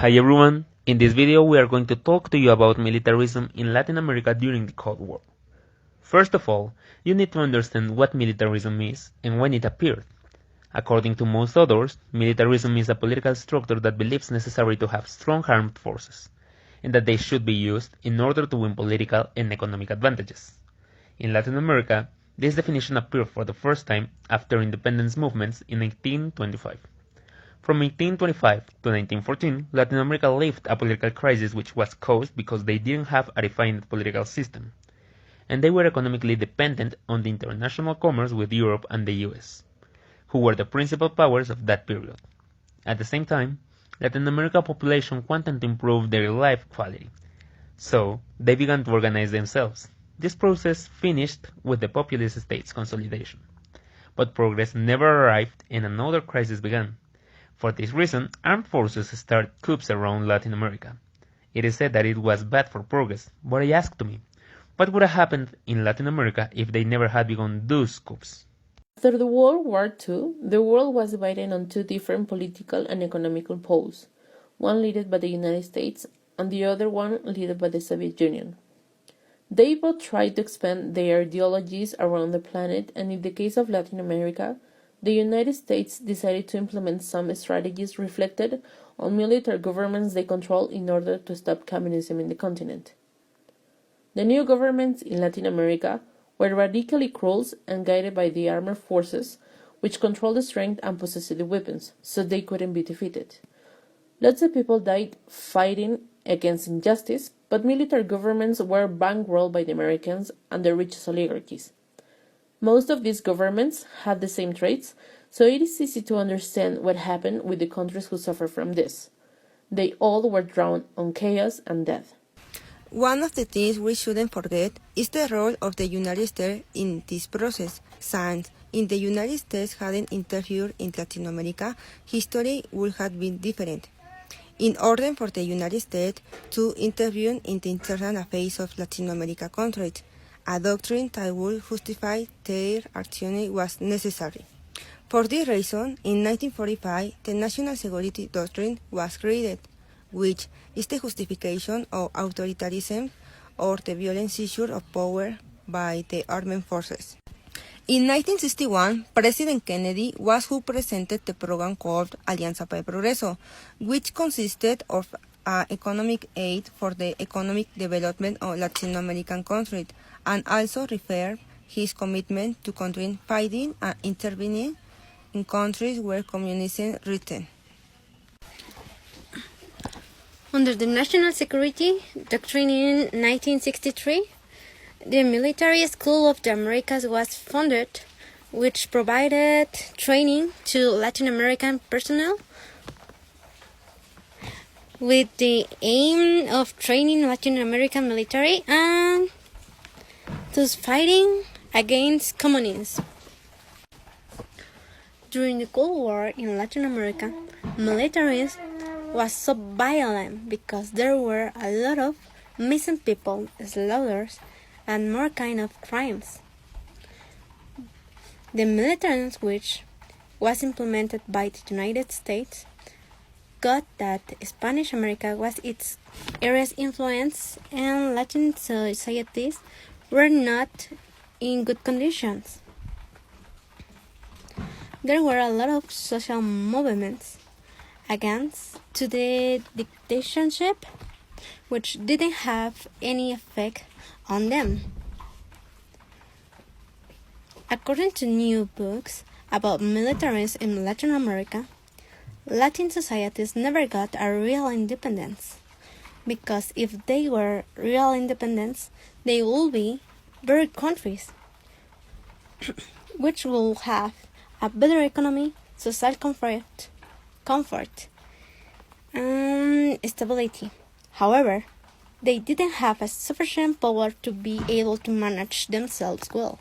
Hi everyone, in this video we are going to talk to you about militarism in Latin America during the Cold War. First of all, you need to understand what militarism is and when it appeared. According to most authors, militarism is a political structure that believes necessary to have strong armed forces, and that they should be used in order to win political and economic advantages. In Latin America, this definition appeared for the first time after independence movements in 1825. From 1825 to 1914, Latin America lived a political crisis which was caused because they didn't have a defined political system, and they were economically dependent on the international commerce with Europe and the US, who were the principal powers of that period. At the same time, Latin American population wanted to improve their life quality, so they began to organize themselves. This process finished with the populist states consolidation, but progress never arrived and another crisis began. For this reason, armed forces started coups around Latin America. It is said that it was bad for progress, but I asked me, what would have happened in Latin America if they never had begun those coups? After the World War II, the world was divided on two different political and economical poles, one led by the United States and the other one led by the Soviet Union. They both tried to expand their ideologies around the planet, and in the case of Latin America, the United States decided to implement some strategies reflected on military governments they control in order to stop communism in the continent. The new governments in Latin America were radically cruel and guided by the armed forces, which controlled the strength and possessed the weapons, so they couldn't be defeated. Lots of people died fighting against injustice, but military governments were bankrolled by the Americans and the richest oligarchies. Most of these governments had the same traits, so it is easy to understand what happened with the countries who suffered from this. They all were drowned on chaos and death. One of the things we shouldn't forget is the role of the United States in this process, since if the United States hadn't interfered in Latin America, history would have been different. In order for the United States to intervene in the internal affairs of Latin America countries, a doctrine that would justify their action was necessary. For this reason, in 1945, the National Security Doctrine was created, which is the justification of authoritarianism or the violent seizure of power by the armed forces. In 1961, President Kennedy was who presented the program called Alianza para el Progreso, which consisted of economic aid for the economic development of Latin American countries, and also referred his commitment to continue fighting and intervening in countries where communism threatened. Under the National Security Doctrine in 1963, the Military School of the Americas was founded, which provided training to Latin American personnel with the aim of training Latin American military and thus fighting against communism. During the Cold War in Latin America, militarism was so violent because there were a lot of missing people, slaughters, and more kind of crimes. The militarism, which was implemented by the United States, got that Spanish America was its area's influence and Latin societies were not in good conditions. There were a lot of social movements against to the dictatorship, which didn't have any effect on them. According to new books about militarism in Latin America, Latin societies never got a real independence, because if they were real independence, they would be better countries, which will have a better economy, social comfort, and stability. However, they didn't have a sufficient power to be able to manage themselves well.